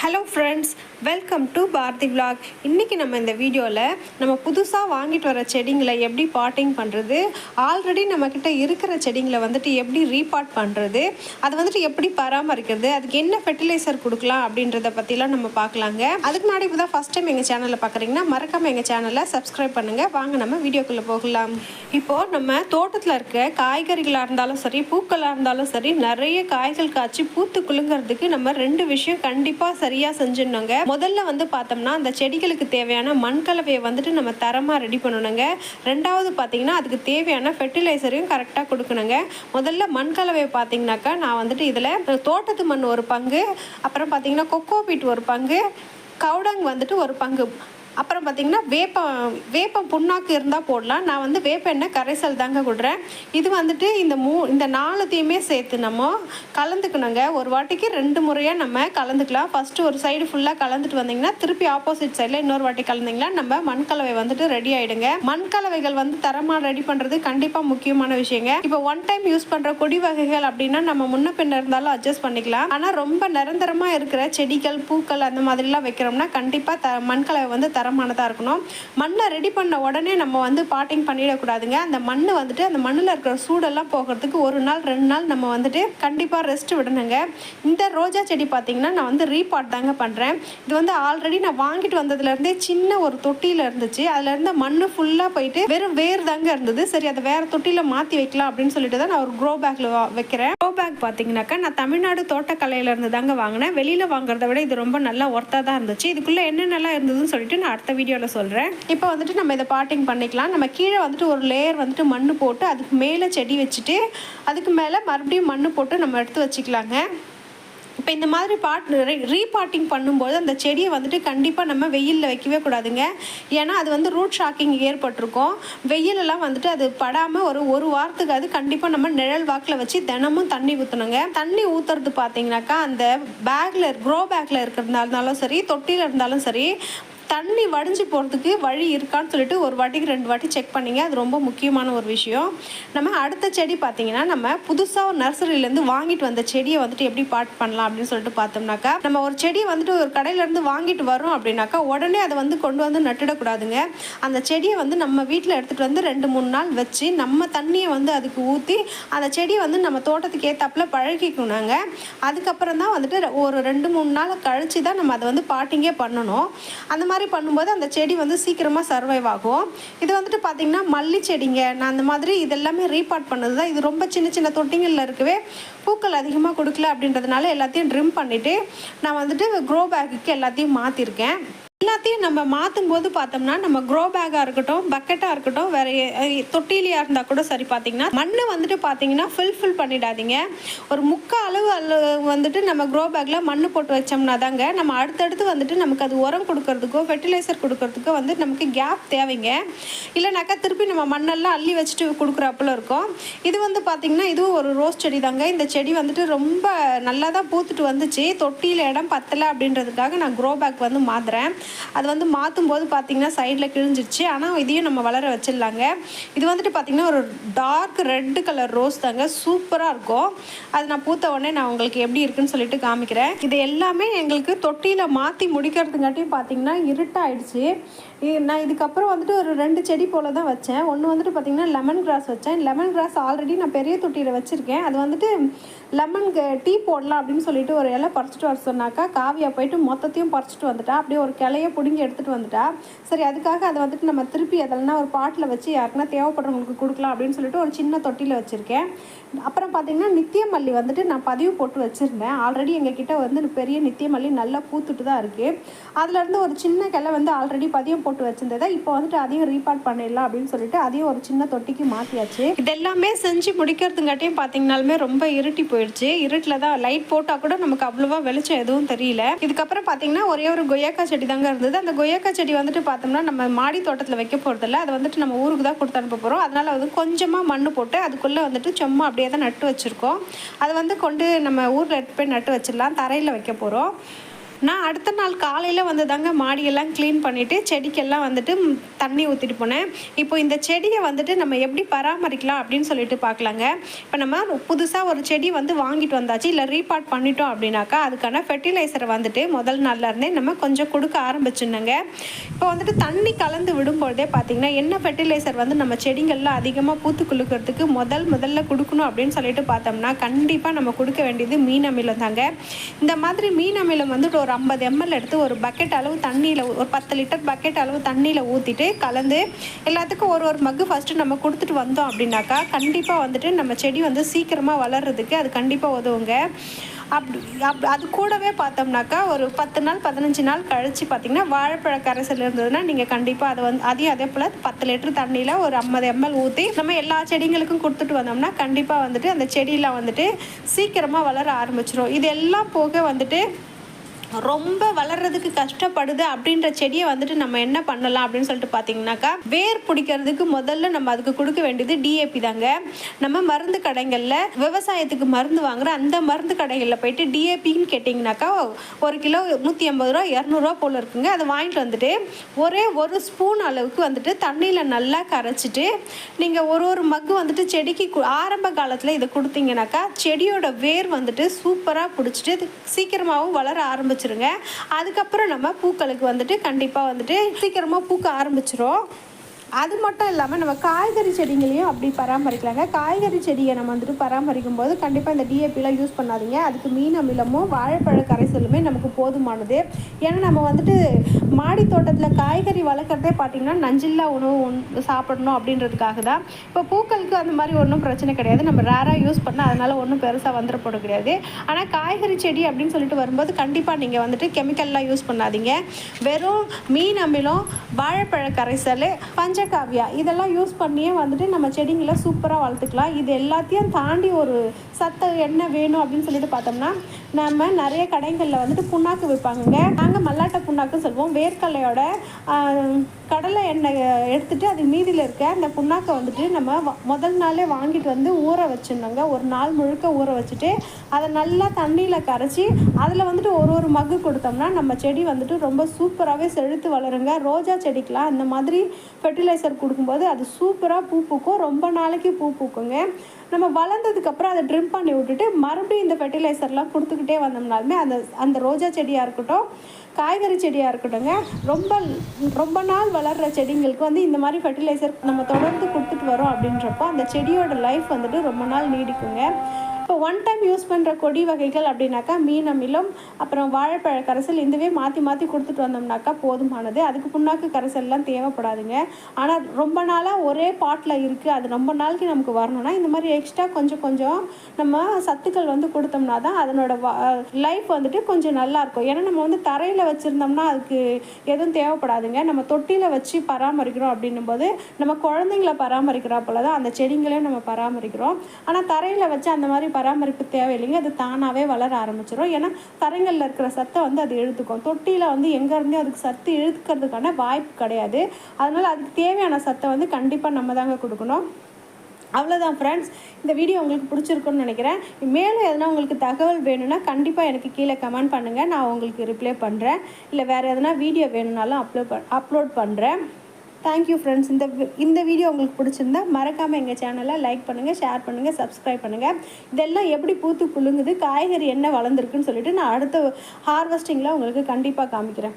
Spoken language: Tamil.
Hello friends, welcome to Bharathi vlog. இன்றைக்கி நம்ம இந்த வீடியோவில் நம்ம புதுசாக வாங்கிட்டு வர செடிங்களை எப்படி பாட்டிங் பண்ணுறது, ஆல்ரெடி நம்மக்கிட்ட இருக்கிற செடிங்களை வந்துட்டு எப்படி ரீபாட் பண்ணுறது, அதை வந்துட்டு எப்படி பராமரிக்கிறது, அதுக்கு என்ன ஃபெர்டிலைசர் கொடுக்கலாம் அப்படின்றத பற்றிலாம் நம்ம பார்க்கலாங்க. அதுக்கு முன்னாடி இப்போ தான் ஃபஸ்ட் டைம் எங்கள் சேனலில் பார்க்குறீங்கன்னா மறக்காமல் எங்கள் சேனலை சப்ஸ்கிரைப் பண்ணுங்கள். வாங்க நம்ம வீடியோக்குள்ளே போகலாம். இப்போது நம்ம தோட்டத்தில் இருக்க காய்கறிகளாக இருந்தாலும் சரி, பூக்களாக இருந்தாலும் சரி, நிறைய காய்கள் காய்ச்சி பூத்து குலுங்கிறதுக்கு நம்ம ரெண்டு விஷயம் கண்டிப்பாக சரியாக செஞ்சிடணுங்க. முதல்ல வந்து பார்த்தோம்னா அந்த செடிகளுக்கு தேவையான மண்கலவையை வந்துட்டு நம்ம தரமாக ரெடி பண்ணணுங்க. ரெண்டாவது பார்த்தீங்கன்னா அதுக்கு தேவையான ஃபெர்டிலைசரையும் கரெக்டாக கொடுக்கணுங்க. முதல்ல மண்கலவையை பார்த்தீங்கன்னாக்கா நான் வந்துட்டு இதில் தோட்டத்து மண் ஒரு பங்கு, அப்புறம் பார்த்தீங்கன்னா கொக்கோ பீட் ஒரு பங்கு, கவுடங் வந்துட்டு ஒரு பங்கு, அப்புறம் பார்த்திங்கன்னா வேப்பம் புண்ணாக்கு இருந்தால் போடலாம். நான் வந்து வேப்ப எண்ணெய் கரைசல் தாங்க கொடுறேன். இது வந்துட்டு இந்த நாலுத்தையுமே சேர்த்து நம்ம கலந்துக்கணுங்க. ஒரு வாட்டிக்கு 2 முறையாக நம்ம கலந்துக்கலாம். ஃபஸ்ட்டு ஒரு சைடு ஃபுல்லாக கலந்துட்டு வந்தீங்கன்னா திருப்பி ஆப்போசிட் சைடில் இன்னொரு வாட்டி கலந்திங்கன்னா நம்ம மண்கலவை வந்துட்டு ரெடி ஆகிடுங்க. மண்கலவைகள் வந்து தரமாக ரெடி பண்ணுறது கண்டிப்பாக முக்கியமான விஷயங்க. இப்போ ஒன் டைம் யூஸ் பண்ணுற கொடி வகைகள் அப்படின்னா நம்ம முன்ன பின்ன இருந்தாலும் அட்ஜஸ்ட் பண்ணிக்கலாம். ஆனால் ரொம்ப நிரந்தரமாக இருக்கிற செடிகள் பூக்கள் அந்த மாதிரிலாம் வைக்கிறோம்னா கண்டிப்பாக மண்கலவை வந்து தரமானதாக இருக்கணும். மண்ணை ரெடி பண்ண உடனே நம்ம வந்து பாட்டிங் பண்ணிடக்கூடாதுங்க. அந்த மண் வந்துட்டு அந்த மண்ணில் இருக்கிற சூடெல்லாம் போகிறதுக்கு 1 நாள் 2 நாள் நம்ம வந்துட்டு கண்டிப்பாக ரெஸ்ட் விடணுங்க. இந்த ரோஜா செடி பார்த்தீங்கன்னா நான் வந்து ரீபாட் தாங்க பண்ணுறேன். இது வந்து ஆல்ரெடி நான் வாங்கிட்டு வந்ததுலேருந்தே சின்ன ஒரு தொட்டியில் இருந்துச்சு. அதில் இருந்த மண் ஃபுல்லாக போயிட்டு வெறும் வேர் தாங்க இருந்தது. சரி, அதை வேறு தொட்டியில் மாற்றி வைக்கலாம் அப்படின்னு சொல்லிட்டு தான் நான் ஒரு க்ரோ பேக்கில் வைக்கிறேன். க்ரோ பேக் பார்த்தீங்கன்னாக்கா நான் தமிழ்நாடு தோட்டக்கலையிலேருந்து தாங்க வாங்கினேன். வெளியில் வாங்குறத விட இது ரொம்ப நல்லா ஒர்த்தாக தான் இருந்துச்சு. இதுக்குள்ளே என்னென்னலாம் இருந்ததுன்னு சொல்லிட்டு நான் அடுத்த வீடியோவில் சொல்கிறேன். இப்போ வந்துட்டு நம்ம இதை பாட்டிங் பண்ணிக்கலாம். நம்ம கீழே வந்துட்டு ஒரு லேயர் வந்துட்டு மண் போட்டு அதுக்கு மேலே செடி வச்சுட்டு அதுக்கு மேலே மறுபடியும் மண் போட்டு நம்ம எடுத்து வச்சுக்கலாங்க. இப்போ இந்த மாதிரி ரீபாட்டிங் பண்ணும்போது அந்த செடியை வந்துட்டு கண்டிப்பாக நம்ம வெயிலில் வைக்கவே கூடாதுங்க. ஏன்னா அது வந்து ரூட் ஷாக்கிங் ஏற்பட்டிருக்கும். வெயிலெல்லாம் வந்துட்டு அது படாமல் ஒரு வாரத்துக்கு அது கண்டிப்பாக நம்ம நிழல் வாக்கில் வச்சு தினமும் தண்ணி ஊற்றணுங்க. தண்ணி ஊற்றுறது பார்த்தீங்கன்னாக்கா அந்த பேக்கில் க்ரோ பேக்கில் இருக்கிறதுனாலும் சரி, தொட்டியில் இருந்தாலும் சரி, தண்ணி வடிஞ்சு போகிறதுக்கு வழி இருக்கான்னு சொல்லிட்டு ஒரு வாட்டிக்கு 2 வாட்டி செக் பண்ணிங்க. அது ரொம்ப முக்கியமான ஒரு விஷயம். நம்ம அடுத்த செடி பார்த்திங்கன்னா நம்ம புதுசாக ஒரு நர்சரியிலேருந்து வாங்கிட்டு வந்த செடியை வந்துட்டு எப்படி பாட் பண்ணலாம் அப்படின்னு சொல்லிட்டு பார்த்தோம்னாக்கா, நம்ம ஒரு செடியை வந்துட்டு ஒரு கடையிலேருந்து வாங்கிட்டு வரோம் அப்படின்னாக்கா உடனே அதை வந்து கொண்டு வந்து நட்டுடக்கூடாதுங்க. அந்த செடியை வந்து நம்ம வீட்டில் எடுத்துகிட்டு வந்து 2-3 நாள் வச்சு நம்ம தண்ணியை வந்து அதுக்கு ஊற்றி அந்த செடியை வந்து நம்ம தோட்டத்துக்கு ஏற்றாப்புல பழகிக்கணுங்க. அதுக்கப்புறம் தான் வந்துட்டு ஒரு 2-3 நாள் கழித்து தான் நம்ம அதை வந்து பாட்டிங்கே பண்ணணும். அந்த மாதிரி பண்ணும்போது அந்த செடி வந்து சீக்கிரமாக சர்வைவ் ஆகும். இது வந்துட்டு பார்த்திங்கன்னா மல்லி செடிங்க. நான் அந்த மாதிரி இதெல்லாமே ரீபாட் பண்ணது தான். இது ரொம்ப சின்ன சின்ன தொட்டிங்களில் இருக்கவே பூக்கள் அதிகமாக கொடுக்கல அப்படின்றதுனால எல்லாத்தையும் ட்ரிம் பண்ணிவிட்டு நான் வந்துட்டு க்ரோ பேக்குக்கு எல்லாத்தையும் மாற்றிருக்கேன். எல்லாத்தையும் நம்ம மாற்றும் போது பார்த்தோம்னா நம்ம க்ரோ பேக்காக இருக்கட்டும், பக்கெட்டாக இருக்கட்டும், வேறு தொட்டிலியாக இருந்தால் கூட சரி, பார்த்திங்கன்னா மண்ணை வந்துட்டு பார்த்திங்கன்னா ஃபில் பண்ணிடாதீங்க. ஒரு 3/4 அளவு வந்துட்டு நம்ம க்ரோ பேக்கில் மண் போட்டு வச்சோம்னா தாங்க நம்ம அடுத்தடுத்து வந்துட்டு நமக்கு அது உரம் கொடுக்கறதுக்கோ ஃபெர்டிலைசர் கொடுக்கறதுக்கோ வந்து நமக்கு கேப் தேவைங்க. இல்லைனாக்கா திருப்பி நம்ம மண்ணெல்லாம் அள்ளி வச்சுட்டு கொடுக்குறப்பல இருக்கும். இது வந்து பார்த்திங்கன்னா இதுவும் ஒரு ரோஸ் செடி தாங்க. இந்த செடி வந்துட்டு ரொம்ப நல்லா தான் பூத்துட்டு வந்துச்சு. தொட்டியில் இடம் பத்தலை அப்படின்றதுக்காக நான் க்ரோ பேக் வந்து மாற்றுறேன். அது வந்து மாற்றும் போது பார்த்திங்கன்னா சைடில் கிழிஞ்சிருச்சு. ஆனால் இதையும் நம்ம வளர வச்சிடலாங்க. இது வந்துட்டு பார்த்திங்கன்னா ஒரு டார்க் ரெட் கலர் ரோஸ் தாங்க. சூப்பராக இருக்கும். அது நான் பூத்த உடனே நான் உங்களுக்கு எப்படி இருக்குன்னு சொல்லிட்டு காமிக்கிறேன். இது எல்லாமே எங்களுக்கு தொட்டியில் மாற்றி முடிக்கிறதுங்காட்டியும் பார்த்திங்கன்னா இருட்டாயிடுச்சு. நான் இதுக்கப்புறம் வந்துட்டு ஒரு 2 செடி போல் தான் வச்சேன். ஒன்று வந்துட்டு பார்த்திங்கன்னா லெமன் கிராஸ் வச்சேன். லெமன் கிராஸ் ஆல்ரெடி நான் பெரிய தொட்டியில் வச்சுருக்கேன். அது வந்துட்டு லெமன் டீ போடலாம் அப்படின்னு சொல்லிட்டு ஒரு இலை பறிச்சிட்டு வர சொன்னாக்கா காவியா போயிட்டு மொத்தத்தையும் பறிச்சிட்டு வந்துட்டா. அப்படியே ஒரு கிளையை பிடுங்கி எடுத்துகிட்டு வந்துட்டா. சரி, அதுக்காக அதை வந்துட்டு நம்ம திருப்பி அதெல்லாம் ஒரு பாட்டில் வச்சு யாருக்குன்னா தேவைப்படுறவங்களுக்கு கொடுக்கலாம் அப்படின்னு சொல்லிட்டு ஒரு சின்ன தொட்டியில் வச்சுருக்கேன். அப்புறம் பார்த்திங்கன்னா நித்திய மல்லி வந்துட்டு நான் பதிவு போட்டு வச்சுருந்தேன். ஆல்ரெடி எங்ககிட்ட வந்து பெரிய நித்திய மல்லி நல்லா பூத்துட்டு தான் இருக்குது. அதுலேருந்து ஒரு சின்ன கிளை வந்து ஆல்ரெடி பதியம் போட்டு வச்சுருந்ததை இப்போ வந்துட்டு அதையும் ரீபாட் பண்ணிடலாம் அப்படின்னு சொல்லிட்டு அதையும் ஒரு சின்ன தொட்டிக்கு மாற்றியாச்சு. இதெல்லாமே செஞ்சு முடிக்கிறதுங்காட்டியும் பார்த்திங்கனாலுமே ரொம்ப இருட்டி போயிடுச்சு. இருட்டில் தான் லைட் போட்டால் கூட நமக்கு அவ்வளோவா வெளிச்சம் எதுவும் தெரியல. இதுக்கப்புறம் பார்த்திங்கன்னா ஒரே ஒரு கொய்யாக்கா செடி தாங்க இருந்தது. அந்த கொய்யாக்கா செடி வந்துட்டு பார்த்தோம்னா நம்ம மாடி தோட்டத்தில் வைக்க போகிறதில்ல. அதை வந்துட்டு நம்ம ஊருக்கு தான் கொடுத்து அனுப்ப போகிறோம். அதனால் வந்து கொஞ்சமாக மண் போட்டு அதுக்குள்ளே வந்துட்டு சும்மா அப்படியே தான் நட்டு வச்சுருக்கோம். அதை வந்து கொண்டு நம்ம ஊரில் எடுத்து போய் நட்டு வச்சிடலாம். தரையில் வைக்க போகிறோம். நான் அடுத்த நாள் காலையில் வந்து தாங்க மாடியெல்லாம் க்ளீன் பண்ணிவிட்டு செடிக்கெல்லாம் வந்துட்டு தண்ணி ஊற்றிட்டு போனேன். இப்போ இந்த செடியை வந்துட்டு நம்ம எப்படி பராமரிக்கலாம் அப்படின்னு சொல்லிட்டு பார்க்கலாங்க. இப்போ நம்ம புதுசாக ஒரு செடி வந்து வாங்கிட்டு வந்தாச்சு, இல்லை ரீபாட் பண்ணிட்டோம் அப்படின்னாக்கா அதுக்கான ஃபெர்டிலைசரை வந்துட்டு முதல் நாளில் இருந்தே நம்ம கொஞ்சம் கொடுக்க ஆரம்பிச்சுருந்தோங்க. இப்போ வந்துட்டு தண்ணி கலந்து விடும்பொழுதே பார்த்திங்கன்னா என்ன ஃபெர்டிலைசர் வந்து நம்ம செடிகள்லாம் அதிகமாக பூத்து குலுக்கிறதுக்கு முதல்ல கொடுக்கணும் அப்படின்னு சொல்லிட்டு பார்த்தோம்னா கண்டிப்பாக நம்ம கொடுக்க வேண்டியது மீன் அமிலம் தாங்க. இந்த மாதிரி மீன் அமிலம் வந்துட்டு ஒரு 50 ml எடுத்து ஒரு பக்கெட் அளவு தண்ணியில், ஒரு 10 லிட்டர் பக்கெட் அளவு தண்ணியில் ஊற்றிட்டு கலந்து எல்லாத்துக்கும் ஒரு மக்கு ஃபஸ்ட்டு நம்ம கொடுத்துட்டு வந்தோம் அப்படின்னாக்கா கண்டிப்பாக வந்துட்டு நம்ம செடி வந்து சீக்கிரமாக வளர்கிறதுக்கு அது கண்டிப்பாக உதவுங்க. அது கூடவே பார்த்தோம்னாக்கா ஒரு 10 நாள் 15 நாள் கழித்து பார்த்திங்கன்னா வாழைப்பழ கரைசல் இருந்ததுன்னா நீங்கள் கண்டிப்பாக அதை வந்து அதே போல் 10 லிட்டர் தண்ணியில் ஒரு 50 ml ஊற்றி நம்ம எல்லா செடிங்களுக்கும் கொடுத்துட்டு வந்தோம்னா கண்டிப்பாக வந்துட்டு அந்த செடியெலாம் வந்துட்டு சீக்கிரமாக வளர ஆரம்பிச்சிடும். இது எல்லாம் போக வந்துட்டு ரொம்ப வளர்றதுக்கு கஷ்டப்படுது அப்படின்ற செடியை வந்துட்டு நம்ம என்ன பண்ணலாம் அப்படின்னு சொல்லிட்டு பார்த்தீங்கன்னாக்கா வேர் பிடிக்கிறதுக்கு முதல்ல நம்ம அதுக்கு கொடுக்க வேண்டியது டிஏபி தாங்க. நம்ம மருந்து கடைகளில் விவசாயத்துக்கு மருந்து வாங்குற அந்த மருந்து கடைகளில் போயிட்டு டிஏபின்னு கேட்டிங்கனாக்கா 1 கிலோ 150 ரூபா 200 ரூபா போல் இருக்குங்க. அதை வாங்கிட்டு வந்துட்டு ஒரு ஸ்பூன் அளவுக்கு வந்துட்டு தண்ணியில் நல்லா கரைச்சிட்டு நீங்கள் ஒரு மக்கு வந்துட்டு செடிக்கு ஆரம்ப காலத்தில் இதை கொடுத்தீங்கன்னாக்கா செடியோட வேர் வந்துட்டு சூப்பராக பிடிச்சிட்டு சீக்கிரமாகவும் வளர ஆரம்பிச்சிருங்க. அதுக்கப்புறம் நம்ம பூக்களுக்கு வந்துட்டு கண்டிப்பாக வந்துட்டு சீக்கிரமாக பூக்க ஆரம்பிச்சிரும். அது மட்டும் இல்லாமல் நம்ம காய்கறி செடிங்களையும் அப்படி பராமரிக்கலாங்க. காய்கறி செடியை நம்ம வந்துட்டு பராமரிக்கும் போது கண்டிப்பாக இந்த டிஏபிலாம் யூஸ் பண்ணாதீங்க. அதுக்கு மீன் அமிலமும் வாழைப்பழ கரைசலுமே நமக்கு போதுமானது. ஏன்னா நம்ம வந்துட்டு மாடி தோட்டத்தில் காய்கறி வளர்க்குறதே பார்த்திங்கன்னா நஞ்சில்லா உணவு சாப்பிடணும் அப்படின்றதுக்காக தான். இப்போ பூக்களுக்கு அந்த மாதிரி ஒன்றும் பிரச்சனை கிடையாது, நம்ம ரேராக யூஸ் பண்ணால் அதனால் ஒன்றும் பெருசாக வந்துட கிடையாது. ஆனால் காய்கறி செடி அப்படின்னு சொல்லிட்டு வரும்போது கண்டிப்பாக நீங்கள் வந்துட்டு கெமிக்கல்லாம் யூஸ் பண்ணாதீங்க. வெறும் மீன் அமிலம், வாழைப்பழ கரைசல், பஞ்சகாவியா இதெல்லாம் யூஸ் பண்ணியே வந்துட்டு நம்ம செடிங்களை சூப்பராக வளர்த்துக்கலாம். இது எல்லாத்தையும் தாண்டி ஒரு சத்து என்ன வேணும் அப்படின்னு சொல்லிட்டு பார்த்தோம்னா நம்ம நிறைய கடைகளில் வந்துட்டு புண்ணாக்கு விற்பாங்க. நாங்கள் மல்லாட்டை புண்ணாக்கு சொல்லுவோம். வேர்க்கடலையோட கடலை எண்ணெய் எடுத்துகிட்டு அது மீதியில் இருக்க அந்த புண்ணாக்கை வந்துட்டு நம்ம முதல் நாளே வாங்கிட்டு வந்து ஊற வச்சுருந்தோங்க. ஒரு நாள் முழுக்க ஊற வச்சுட்டு அதை நல்லா தண்ணியில் கரைச்சி அதில் வந்துட்டு ஒரு மக்கு கொடுத்தோம்னா நம்ம செடி வந்துட்டு ரொம்ப சூப்பராகவே செழுத்து வளருங்க. ரோஜா செடிக்கெலாம் இந்த மாதிரி ஃபெர்டிலைசர் கொடுக்கும்போது அது சூப்பராக பூ பூக்கும், ரொம்ப நாளைக்கு பூ பூக்குங்க. நம்ம வளர்ந்ததுக்கப்புறம் அதை ட்ரிம் பண்ணி விட்டுட்டு மறுபடியும் இந்த ஃபெர்டிலைசர்லாம் கொடுத்துக்கிட்டே வந்தோம்னாலுமே அந்த ரோஜா செடியாக இருக்கட்டும், காய்கறி செடியாக இருக்கட்டும்ங்க, ரொம்ப நாள் வளர்கிற செடிங்களுக்கு வந்து இந்த மாதிரி ஃபெர்டிலைசர் நம்ம தொடர்ந்து கொடுத்துட்டு வரோம் அப்படின்றப்போ அந்த செடியோட லைஃப் வந்துட்டு ரொம்ப நாள் நீடிக்குங்க. இப்போ ஒன் டைம் யூஸ் பண்ணுற கொடி வகைகள் அப்படின்னாக்கா மீன் அமிலம், அப்புறம் வாழைப்பழ கரைசல் இதுவே மாற்றி கொடுத்துட்டு வந்தோம்னாக்கா போதுமானது. அதுக்கு புண்ணாக்கு கரைசல்லாம் தேவைப்படாதுங்க. ஆனால் ரொம்ப நாளாக ஒரே பாட்டில் இருக்குது, அது ரொம்ப நாளைக்கு நமக்கு வரணும்னா இந்த மாதிரி எக்ஸ்ட்ரா கொஞ்சம் நம்ம சத்துக்கள் வந்து கொடுத்தோம்னா தான் அதனோட லைஃப் வந்துட்டு கொஞ்சம் நல்லாயிருக்கும். ஏன்னா நம்ம வந்து தரையில் வச்சுருந்தோம்னா அதுக்கு எதுவும் தேவைப்படாதுங்க. நம்ம தொட்டியில் வச்சு பராமரிக்கிறோம் அப்படின்னும் போது நம்ம குழந்தைங்கள பராமரிக்கிறா போல தான் அந்த செடிங்களையும் நம்ம பராமரிக்கிறோம். ஆனால் தரையில் வச்சு அந்த மாதிரி பராமரிப்பு தேவையில்லைங்க, அது தானாகவே வளர ஆரம்பிச்சிடும். ஏன்னா தரைகளில் இருக்கிற சத்தை வந்து அது இழுத்துக்கும். தொட்டியில் வந்து எங்கேருந்தே அதுக்கு சத்து இழுக்கிறதுக்கான வாய்ப்பு கிடையாது. அதனால் அதுக்கு தேவையான சத்தை வந்து கண்டிப்பாக நம்ம தாங்க கொடுக்கணும். அவ்வளோதான் ஃப்ரெண்ட்ஸ், இந்த வீடியோ உங்களுக்கு பிடிச்சிருக்குன்னு நினைக்கிறேன். மேலும் எதனா உங்களுக்கு தகவல் வேணும்னா கண்டிப்பாக எனக்கு கீழே கமெண்ட் பண்ணுங்கள், நான் உங்களுக்கு ரிப்ளை பண்ணுறேன். இல்லை வேறு எதனா வீடியோ வேணும்னாலும் அப்லோட் பண்ணுறேன். Thank you friends. இந்த வீடியோ உங்களுக்கு பிடிச்சிருந்தா மறக்காமல் எங்கள் சேனலை லைக் பண்ணுங்கள், ஷேர் பண்ணுங்கள், சப்ஸ்கிரைப் பண்ணுங்கள். இதெல்லாம் எப்படி பூத்து குலுங்குது, காய்கறி என்ன வளர்ந்துருக்குன்னு சொல்லிட்டு நான் அடுத்த ஹார்வெஸ்டிங்கில் உங்களுக்கு கண்டிப்பாக காமிக்கிறேன்.